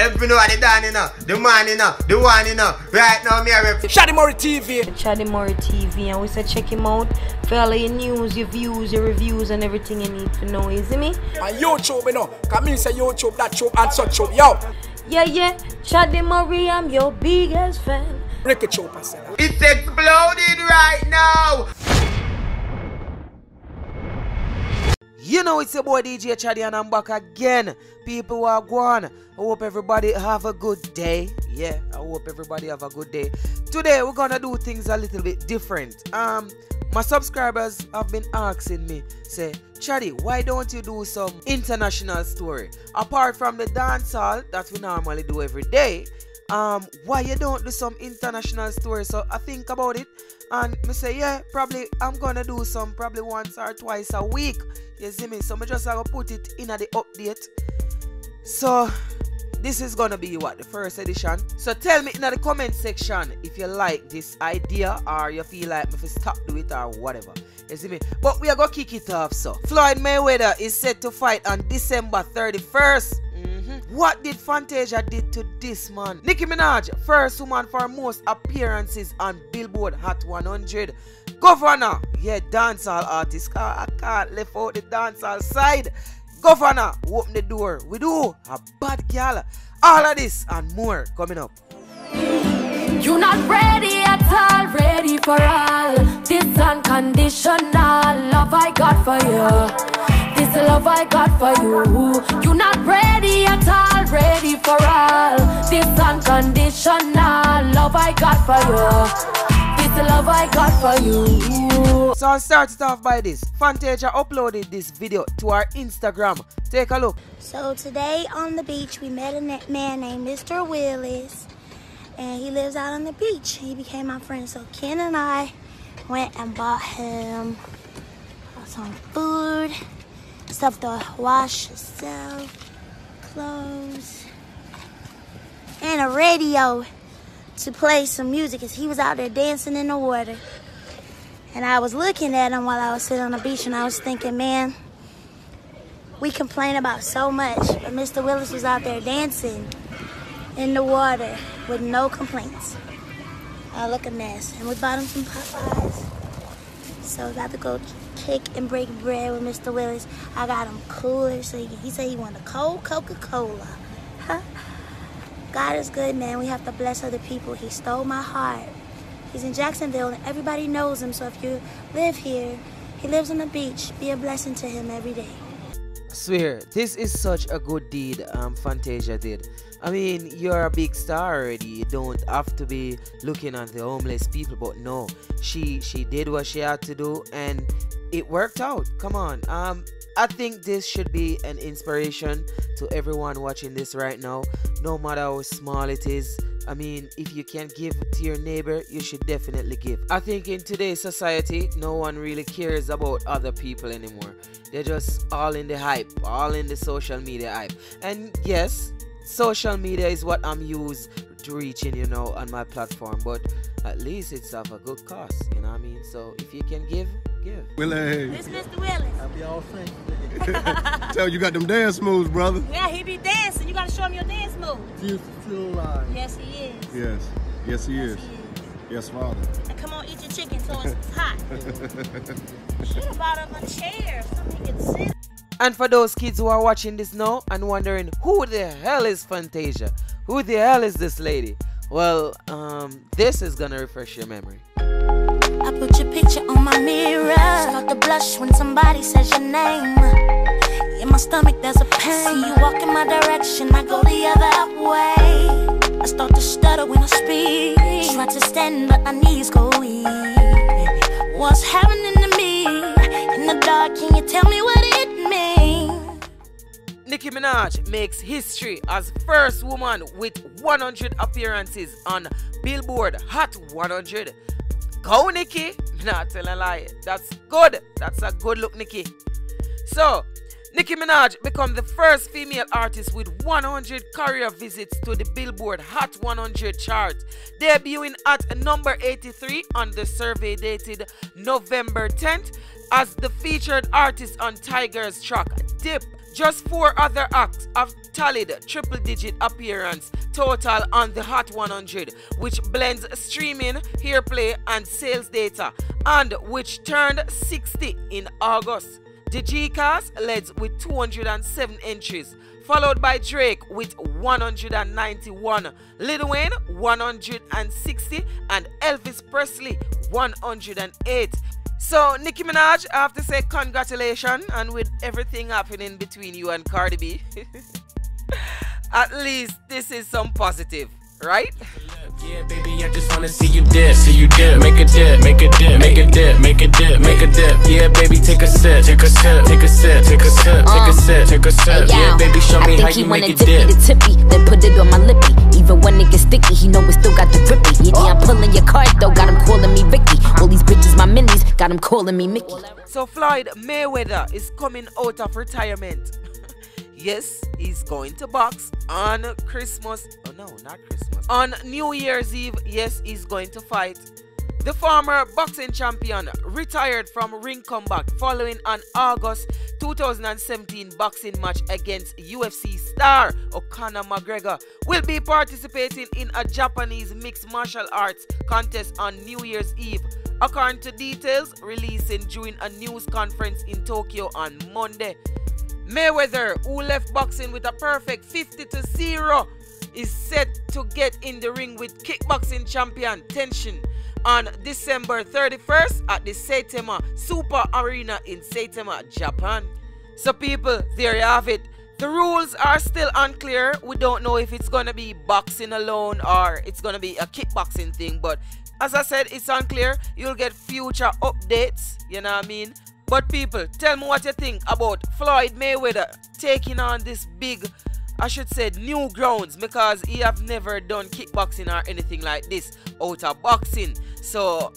Every know the Dan, you know, the man, you know, the one, you know. Right now, me are Chaddy Murray TV. Chaddy Murray TV, and we say check him out for all your news, your views, your reviews, and everything you need to know. You see me? On YouTube, you know. Come in, say YouTube, that tube, and such tube. Yo. Yeah. Chaddy Murray, I'm your biggest fan. Ricky Chopper said that. It's exploded right now. You know it's your boy DJ Chaddy and I'm back again. People who are gone. I hope everybody have a good day. Yeah, I hope everybody have a good day. Today we're gonna do things a little bit different. My subscribers have been asking me, say, Chaddy, why don't you do some international story? Apart from the dancehall that we normally do every day, why you don't do some international story? So I think about it and me say, yeah, probably I'm gonna do some probably once or twice a week. You see me? So I just gonna put it in the update. So this is gonna be what, the first edition. So tell me in the comment section if you like this idea or you feel like me stop do it or whatever. You see me? But we are gonna kick it off. So Floyd Mayweather is set to fight on December 31st. What did Fantasia did to this man? Nicki Minaj, first woman for most appearances on Billboard Hot 100. Governor, yeah, dancehall artist. I can't left out the dancehall side. Governor, open the door. We do a bad girl. All of this and more coming up. You're not ready at all, ready for all. This unconditional love I got for you. This love I got for you. You're not ready at all, ready for all. This unconditional love I got for you. This love I got for you. So I'll start it off by this. Fantasia uploaded this video to our Instagram. Take a look. So today on the beach we met a man named Mr. Willis. And he lives out on the beach. He became my friend. So Ken and I went and bought him some food, stuff to wash himself, clothes, and a radio to play some music because he was out there dancing in the water. And I was looking at him while I was sitting on the beach and I was thinking, man, we complain about so much, but Mr. Willis was out there dancing in the water with no complaints. Look a mess. And we bought him some Popeyes. So about to go kick and break bread with Mr. Willis. I got him cooler, so he said he wanted a cold Coca-Cola. God is good, man. We have to bless other people. He stole my heart. He's in Jacksonville and everybody knows him, so if you live here, he lives on the beach. Be a blessing to him every day. I swear, this is such a good deed Fantasia did. I mean, you're a big star already. You don't have to be looking at the homeless people, but no, she did what she had to do and it worked out. Come on. I think this should be an inspiration to everyone watching this right now, no matter how small it is. I mean, if you can give to your neighbor, you should definitely give. I think in today's society, no one really cares about other people anymore. They're just all in the hype, all in the social media hype. And yes, social media is what I'm used to reaching, you know, on my platform, but at least it's of a good cause, you know what I mean? So if you can give, give. Willie. This is Mr. Willis. I'll be all friends. Tell you got them dance moves, brother. Yeah, he be dancing. You gotta show him your dance moves. Still alive. Yes, he is. Yes. Yes, he is. Yes, Father. And come on, eat your chicken so it's hot. Should have brought up a chair, something you can sit. And for those kids who are watching this now and wondering who the hell is Fantasia, who the hell is this lady? Well, this is gonna refresh your memory. I put your picture on my mirror. Start to blush when somebody says your name. In my stomach there's a pain. See you walk in my direction, I go the other way. I start to stutter when I speak. Try to stand but my knees go weak. What's happening to me? In the dark, can you tell me what it means? Nicki Minaj makes history as first woman with 100 appearances on Billboard Hot 100. Go Nicki, not tell a lie. That's good. That's a good look, Nicki. So, Nicki Minaj became the first female artist with 100 career visits to the Billboard Hot 100 chart, debuting at number 83 on the survey dated November 10th as the featured artist on Tyga's track dip. Just 4 other acts have tallied triple-digit appearance total on the Hot 100, which blends streaming, airplay, and sales data, and which turned 60 in August. The G-Cast led with 207 entries, followed by Drake with 191, Lil Wayne 160, and Elvis Presley 108. So, Nicki Minaj, I have to say congratulations, and with everything happening between you and Cardi B, at least this is some positive, right? Yeah, baby, I just wanna see you dip, make a dip, make a dip, make a dip, make a dip, make a dip. Yeah, baby, take a sip, take a sip, take a sip, take a sip, take a sip, take a sip. Yeah, baby, show me how you make it dip. The tippy, then put it on my lippy. Even when it gets sticky, he know it still got the grippy. Yeah, I'm pulling your card though, got him calling me Ricky. All these bitches my minis, got him calling me Mickey. So Floyd Mayweather is coming out of retirement. Yes, he's going to box on Christmas. Oh no, not Christmas. On New Year's Eve, yes, he's going to fight. The former boxing champion retired from ring combat following an August 2017 boxing match against UFC star Conor McGregor. Will be participating in a Japanese mixed martial arts contest on New Year's Eve. According to details releasing during a news conference in Tokyo on Monday. Mayweather, who left boxing with a perfect 50-0, is set to get in the ring with kickboxing champion Tenshin on December 31st at the Saitama Super Arena in Saitama, Japan. So people, there you have it. The rules are still unclear. We don't know if it's going to be boxing alone or it's going to be a kickboxing thing. But as I said, it's unclear. You'll get future updates, you know what I mean? But people, tell me what you think about Floyd Mayweather taking on this big, I should say, new grounds, because he have never done kickboxing or anything like this out of boxing. So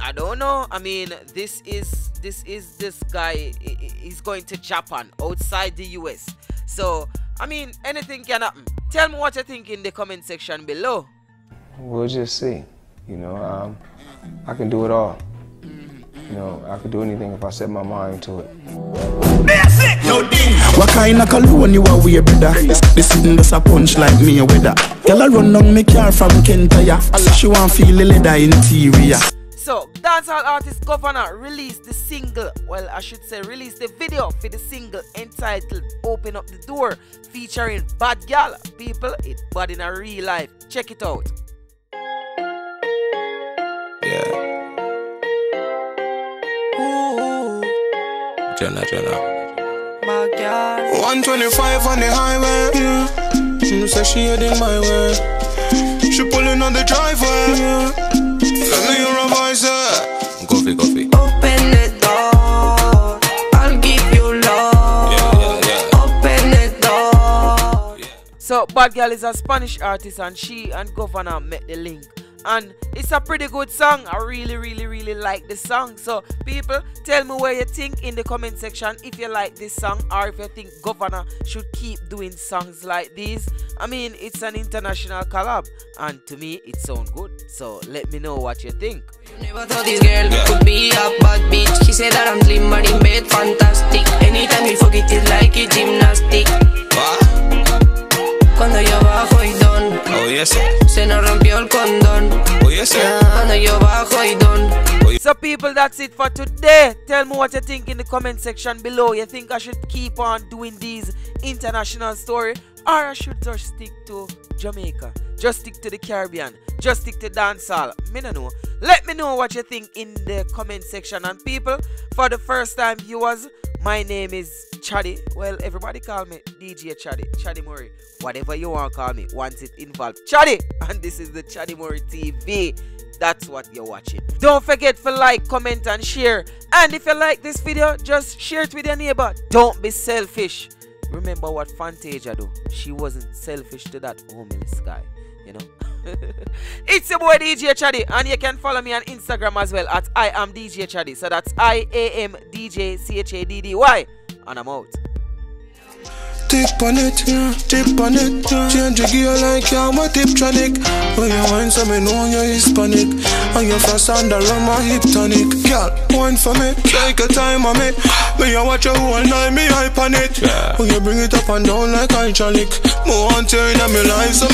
I don't know. I mean, this guy is going to Japan outside the US. So I mean, anything can happen. Tell me what you think in the comment section below. We'll just see. You know, I can do it all. You know, I could do anything if I set my mind to it. What kind of cologne you are wear, brother? This sitting just a punch like me a weather. Girl I run down me car from Kentaya. She want feel the leather interior. So, dancehall artist Governor released the single, well I should say released the video for the single entitled Open Up the Door, featuring Bad Gal. People, it's bad in a real life. Check it out. Yeah. Jenna. 125 on the highway, yeah. She says she heading my way. She pulling on the driveway, yeah. Let me hear a voice, yeah. Coffee. Open the door, I'll give you love. Yeah. Open the door. Yeah. So, Bad Gal is a Spanish artist and she and Governor met the link. And it's a pretty good song. I really like the song. So people, tell me what you think in the comment section if you like this song or if you think Governor should keep doing songs like these. I mean, it's an international collab and to me it sounds good. So let me know what you think. Never thought this girl could be a bad bitch. He said that I'm slim but in bed fantastic. Anytime he fuck it is like a gymnastic. Cuando yo bajo y don, oh yes, se nos rompió el condón. Oh yes, cuando yo bajo y don. So people, that's it for today. Tell me what you think in the comment section below. You think I should keep on doing these international stories, or I should just stick to Jamaica, just stick to the Caribbean, just stick to dancehall? Me no know. Let me know what you think in the comment section. And people, for the first time viewers, my name is Chaddy. Well, everybody call me DJ Chaddy Murray. Whatever you want to call me, once it involves Chaddy. And this is the Chaddy Murray TV. That's what you're watching. Don't forget to like, comment and share. And if you like this video, just share it with your neighbor. Don't be selfish. Remember what Fantasia do. She wasn't selfish to that homeless guy, you know. It's your boy DJ Chaddy, and you can follow me on Instagram as well at I am DJ Chaddy. So that's IAMDJCHADDY, and I'm out. Tip on it, tip on it. Change your gear like you're a Tiptronic. When you wine, so me know you're Hispanic. And you're fast under my hip tonic. Girl, wine for me, take a time on me. Me I watch you all night, me hype on it. When you bring it up and down like hydraulic. More want you in my life, so